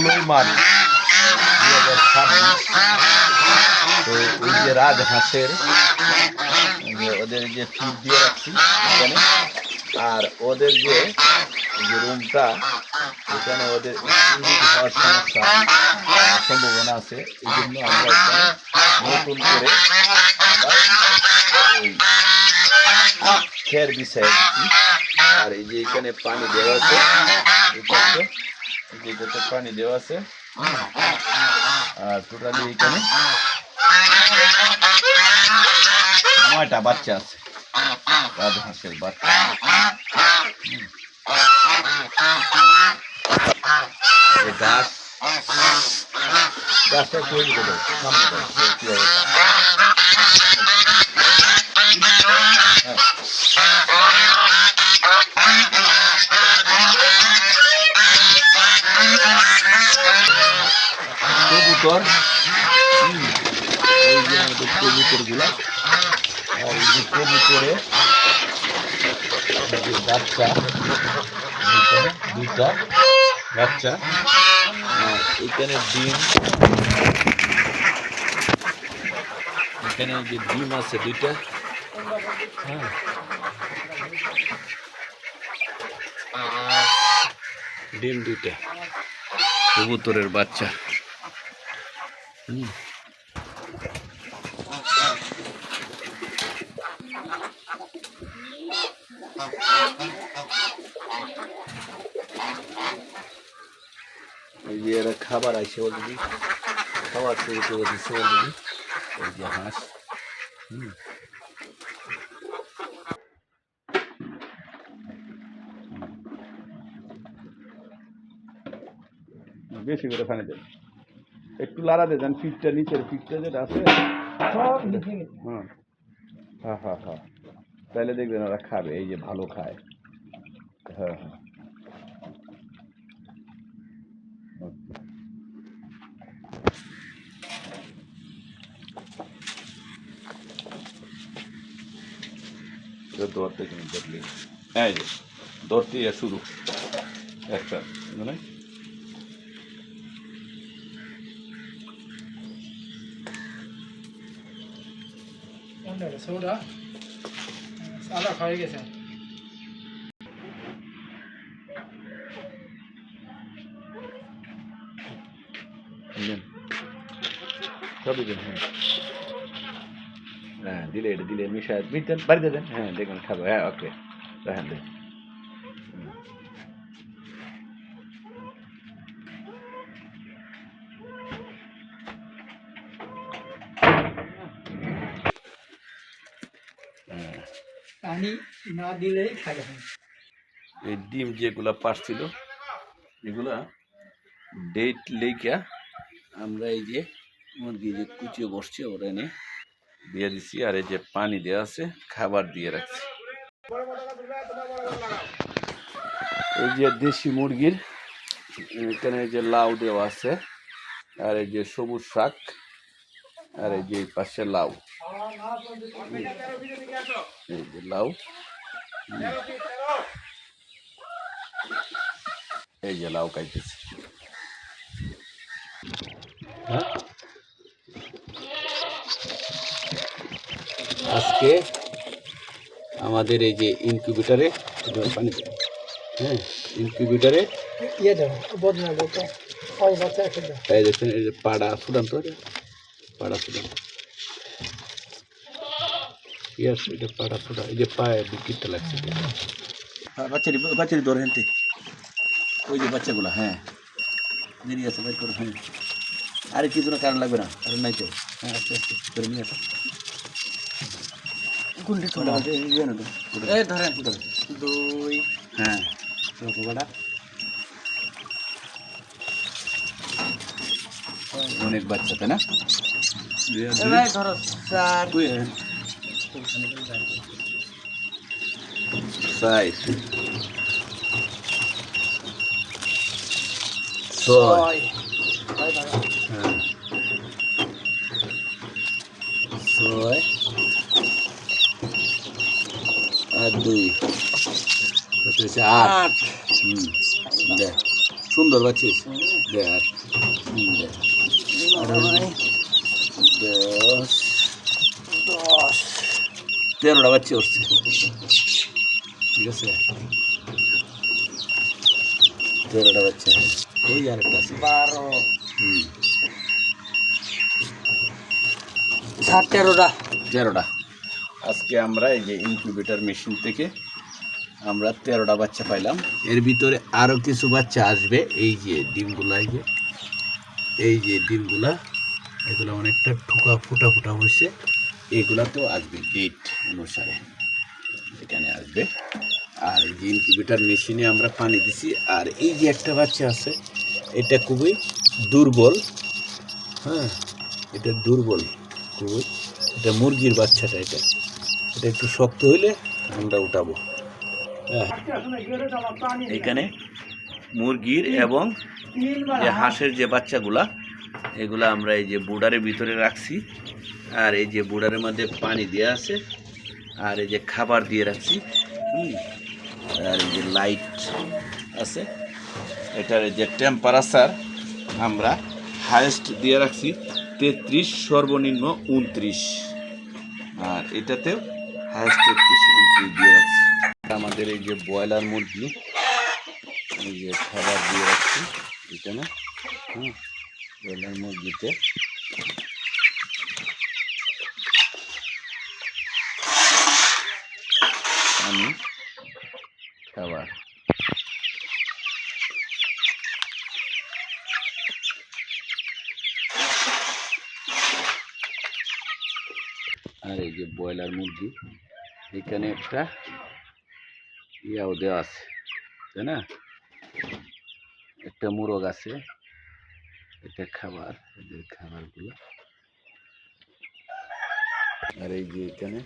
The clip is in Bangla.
16ই মার্চ 2026। তো এই যে রাজহাঁসের ওদের যে ফিড দিয়ে রাখছি এখানে, আর ওদের যে রুমটা এখানে ওদের ইমিউনিটি হওয়ার সমস্যা সম্ভাবনা আছে, এই জন্য আমরা এখানে নতুন করে খের বিছাই দিচ্ছি। আর এই যে এখানে পানি দেওয়া আছে, এটাতে পানি দেওয়া আছে। আর টোটালি এখানে 9টা বাচ্চা আছে, রাজহাঁসের বাচ্চা। গাছটা তৈরি করে কবুতর, এই যে আমাদের কবুতর গুলা, আর এই যে কবুতরে বাচ্চা, দুইটা বাচ্চা, এখানে ডিম, এখানে যে ডিম আছে দুইটা, হ্যাঁ, ডিম দুইটা, কবুতরের বাচ্চা। এই যে এরা খাবার আছে অলরেডি, খাবার শুরু করে দিচ্ছে অলরেডি। এই যে হাঁস, বেশি করে পানি দেন, একটু লাড়া দিয়ে দেন, ফিটটা নিচের ফিটটা যেটা আছে, হ্যাঁ হ্যাঁ হ্যাঁ, তাহলে দেখবেন ওরা খাবে, এই যে ভালো খায়। হ্যাঁ হ্যাঁ, ধরতে তুমি দেখলি, হ্যাঁ যে ধরতে শুরু একটা, মানে সোডা সাদা খাই গেছে। সবই দেন, হ্যাঁ দিলে এটা দিলে মিশায় মিটেন বাড়িতে দেন, হ্যাঁ দেখবেন খাবো, হ্যাঁ ওকে, হ্যাঁ দেন। পানি না দিলেই খাবে। এই ডিম যেগুলা পারছিল এগুলা ডেট লেখা আমরা এই যে মুরগি যে কুচিয়ে বসছে ওরা এনে দিয়ে দিচ্ছি। আর এই যে পানি দেওয়া আছে, খাবার দিয়ে রাখছি। এই যে দেশি মুরগির এখানে যে লাউ দেওয়া আছে, আর এই যে সবুজ শাক, আর এই যে পাশে লাউ, এই যে লাউ, এই যে লাউ খাইতেছে। হ্যাঁ, আজকে আমাদের এই যে ইনকিউবেটারে পানি, হ্যাঁ ইনকিউবেটারে এই দেখছেন, এই যে পাড়া সুদান, তো পাড়া সুদান কি আছে, এটা পাড়া সুদা, এই যে পায়ে বিকিটটা লাগছে। বাচ্চারি ধরে হেনতে ওই যে বাচ্চাগুলো, হ্যাঁ দেরি আছে বের করে, হ্যাঁ আরে কিছু না, কারণ লাগবে না, কারণ নাই তো, হ্যাঁ আস্তে আস্তে করে নিয়ে আসো। কোনটি ধরেন 2, হ্যাঁ বাড়া অনেক বাচ্চা, তাই না? ধরো 4 6 আর 2 8 দেখ সুন্দর বাচ্চা হয়েছে। দেখ দেখ, 10 13টা বাচ্চা উঠছে, ঠিক আছে, 13টা বাচ্চা। ওই আরেকটা আছে 12 হুম 13টা। আজকে আমরা এই যে ইনকিউবেটর মেশিন থেকে আমরা 13টা বাচ্চা পাইলাম। এর ভিতরে আরও কিছু বাচ্চা আসবে। এই যে ডিমগুলা, এই যে ডিমগুলা, এগুলো অনেকটা ঠোকা ফুটা ফুটা হয়েছে, এগুলাতেও আসবে ডেট অনুসারে এখানে আসবে। আর এই যে ইনকিউবেটর মেশিনে আমরা পানি দিছি। আর এই যে একটা বাচ্চা আছে, এটা খুবই দুর্বল, হ্যাঁ এটা দুর্বল খুবই, এটা মুরগির বাচ্চাটা, এটা একটু শক্ত হইলে আমরা উঠাবো। হ্যাঁ এখানে মুরগির এবং যে হাঁসের যে বাচ্চাগুলা, এগুলা আমরা এই যে বুডারের ভিতরে রাখছি। আর এই যে বুডারের মধ্যে পানি দেওয়া আছে, আর এই যে খাবার দিয়ে রাখছি। আর এই যে লাইট আছে, এটার যে টেম্পারেচার আমরা হাইয়েস্ট দিয়ে রাখছি 33, সর্বনিম্ন 29। আর এটাতেও হাইয়েস্ট 33, 29 দিয়ে রাখছি। আমাদের এই যে ব্রয়লার মুরগি, এই যে খাবার দিয়ে রাখছি এখানে, ব্রয়লার মুরগিতে পানি, খাবার। আর এই যে ব্রয়লার মুরগি, এখানে একটা ইয়াও দেওয়া আছে, তাই না, একটা মোরগ আছে, এটা খাবার, এদের খাবারগুলো। আর এই যে এখানে